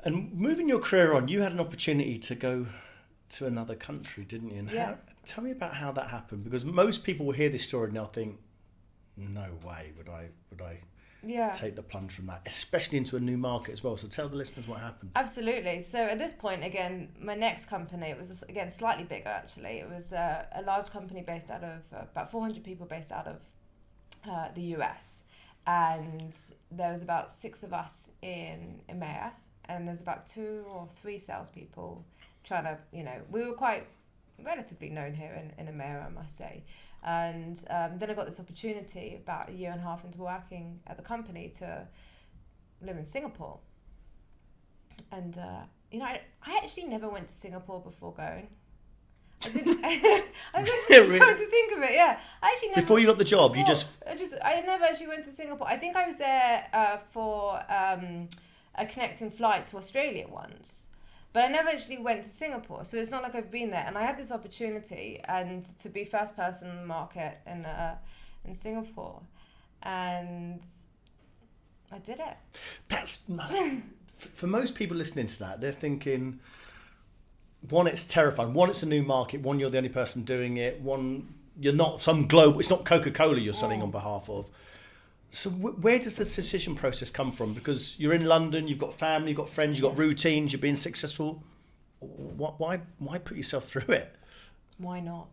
And moving your career on, you had an opportunity to go to another country, didn't you? And Yeah. tell me about how that happened, because most people will hear this story and they'll think, no way would I Yeah. take the plunge from that, especially into a new market as well. So tell the listeners what happened. Absolutely. So at this point, again, my next company, it was again slightly bigger actually. It was a large company based out of about 400 people based out of the US, and there was about 6 of us in EMEA, and there's about 2 or 3 salespeople trying to, we were quite relatively known here in EMEA, I must say. And then I got this opportunity about a year and a half into working at the company to live in Singapore. And, I actually never went to Singapore before going. I was actually Really? starting to think of it, yeah. I actually never, Before you got the job, you I never actually went to Singapore. I think I was there for a connecting flight to Australia once. But I never actually went to Singapore, so it's not like I've been there. And I had this opportunity and to be first person in the market in Singapore, and I did it. That's for most people listening to that, they're thinking, one, it's terrifying. One, it's a new market. One, you're the only person doing it. One, you're not some global. It's not Coca-Cola you're selling on behalf of. So where does the decision process come from? Because you're in London, you've got family, you've got friends, you've got routines, you're being successful. Why put yourself through it? Why not?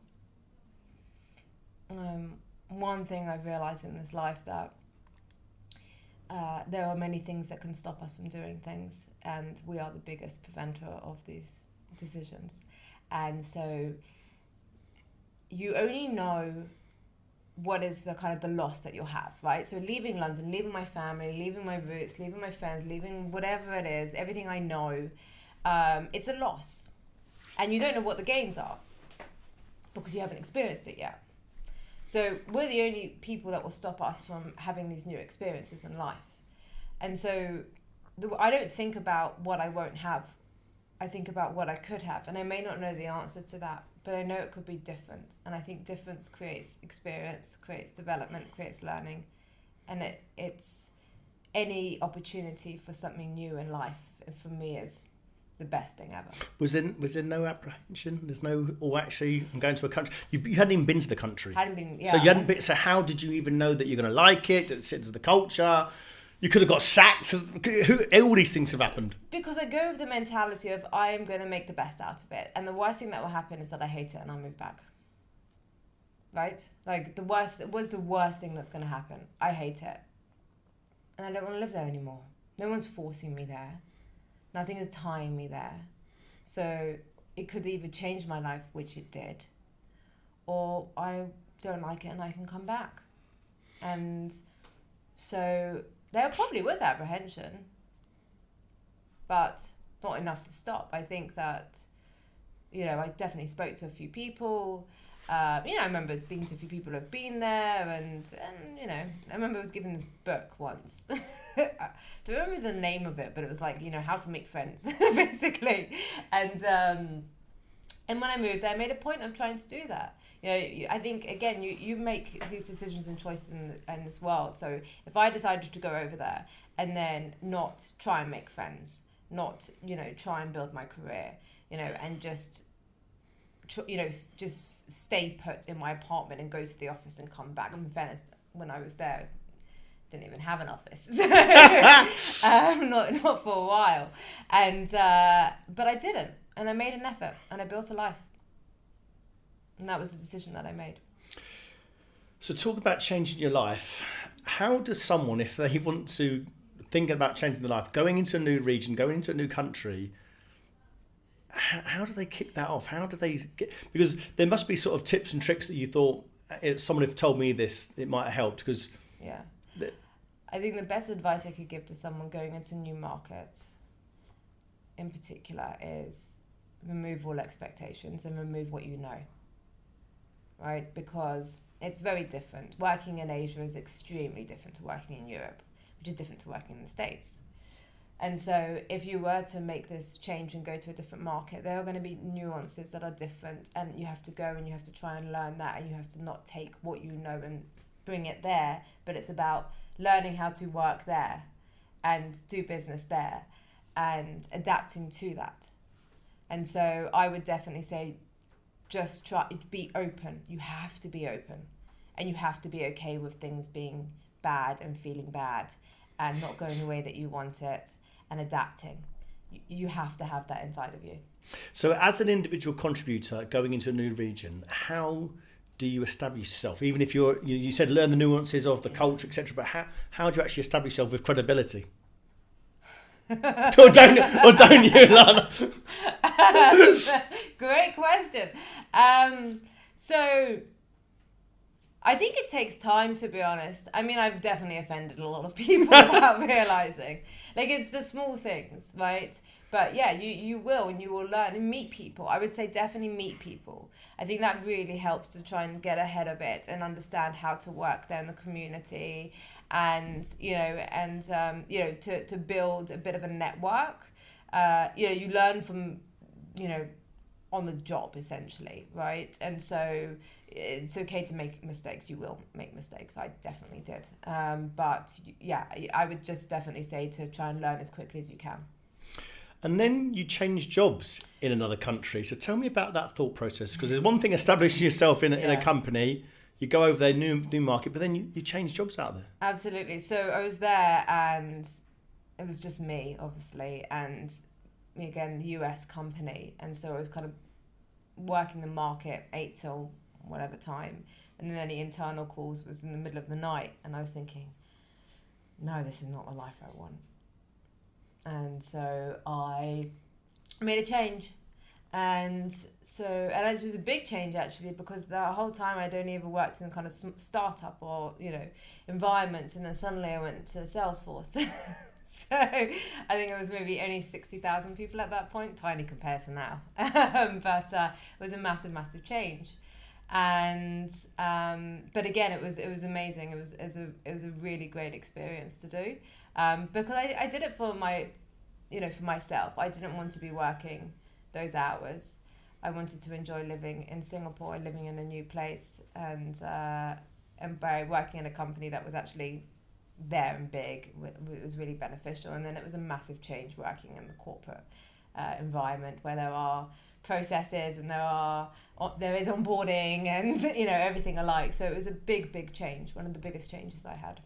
One thing I've realised in this life that there are many things that can stop us from doing things, and we are the biggest preventer of these decisions. And so you only know what is the kind of the loss that you'll have, right? So leaving London, leaving my family, leaving my roots, leaving my friends, leaving whatever it is, everything I know, it's a loss. And you don't know what the gains are because you haven't experienced it yet. So we're the only people that will stop us from having these new experiences in life. And so I don't think about what I won't have. I think about what I could have. And I may not know the answer to that, but I know it could be different. And I think difference creates experience, creates development, creates learning. And it's any opportunity for something new in life, for me, is the best thing ever. Was there no apprehension? There's no, actually, I'm going to a country. You hadn't even been to the country. Hadn't been, yeah. So you hadn't been. So how did you even know that you're going to like it? Did it sit into the culture? You could have got sacked. All these things have happened. Because I go with the mentality of I am going to make the best out of it. And the worst thing that will happen is that I hate it and I move back. Right? Like what's the worst thing that's going to happen? I hate it. And I don't want to live there anymore. No one's forcing me there. Nothing is tying me there. So it could either change my life, which it did, or I don't like it and I can come back. And so there probably was apprehension, but not enough to stop. I think that, I definitely spoke to a few people. I remember speaking to a few people who've been there, and I remember I was given this book once. I don't remember the name of it, but it was like, how to make friends, basically. And when I moved there, I made a point of trying to do that. I think, again, you make these decisions and choices in this world. So if I decided to go over there and then not try and make friends, not, try and build my career, and just stay put in my apartment and go to the office and come back. In fairness, when I was there, didn't even have an office, not for a while, and but I didn't, and I made an effort, and I built a life, and that was the decision that I made. So talk about changing your life. How does someone, if they want to think about changing their life, going into a new region, going into a new country, how do they kick that off? How do they get? Because there must be sort of tips and tricks that you thought, if someone had told me this, it might have helped. Because yeah, I think the best advice I could give to someone going into new markets, in particular, is remove all expectations and remove what you know. Right, because it's very different. Working in Asia is extremely different to working in Europe, which is different to working in the States. And so if you were to make this change and go to a different market, there are going to be nuances that are different, and you have to go and you have to try and learn that, and you have to not take what you know and bring it there, but it's about learning how to work there and do business there. and adapting to that. And so I would definitely say, just try to be open. You have to be open, and you have to be okay with things being bad and feeling bad and not going the way that you want it, and adapting. You have to have that inside of you. So as an individual contributor going into a new region, how do you establish yourself? Even if you said learn the nuances of the culture, etc., but how do you actually establish yourself with credibility? or don't you, Ilana? Great question. So I think it takes time, to be honest. I mean, I've definitely offended a lot of people without realizing. Like, it's the small things, right? But yeah, you will, and you will learn and meet people. I would say definitely meet people. I think that really helps to try and get ahead of it and understand how to work there in the community, and to build a bit of a network. You learn from on the job, essentially, right? And so it's okay to make mistakes. You will make mistakes. I definitely did. But yeah, I would just definitely say to try and learn as quickly as you can. And then you change jobs in another country. So tell me about that thought process, because there's one thing establishing yourself in a company, you go over there, new market, but then you change jobs out there. Absolutely. So I was there, and it was just me, obviously, and again, the US company. And so I was kind of working the market 8 till whatever time. And then any internal calls was in the middle of the night. And I was thinking, no, this is not the life I want. And so I made a change. And it was a big change, actually, because the whole time I'd only ever worked in a kind of startup or, environments. And then suddenly I went to Salesforce. So I think it was maybe only 60,000 people at that point, tiny compared to now. But it was a massive, massive change. And but again, it was amazing. It was a really great experience to do, because I did it for for myself. I didn't want to be working those hours. I wanted to enjoy living in Singapore, living in a new place, and by working in a company that was actually there and big, it was really beneficial. And then it was a massive change working in the corporate environment, where there are processes and there is onboarding and everything alike. So it was a big change, one of the biggest changes I had.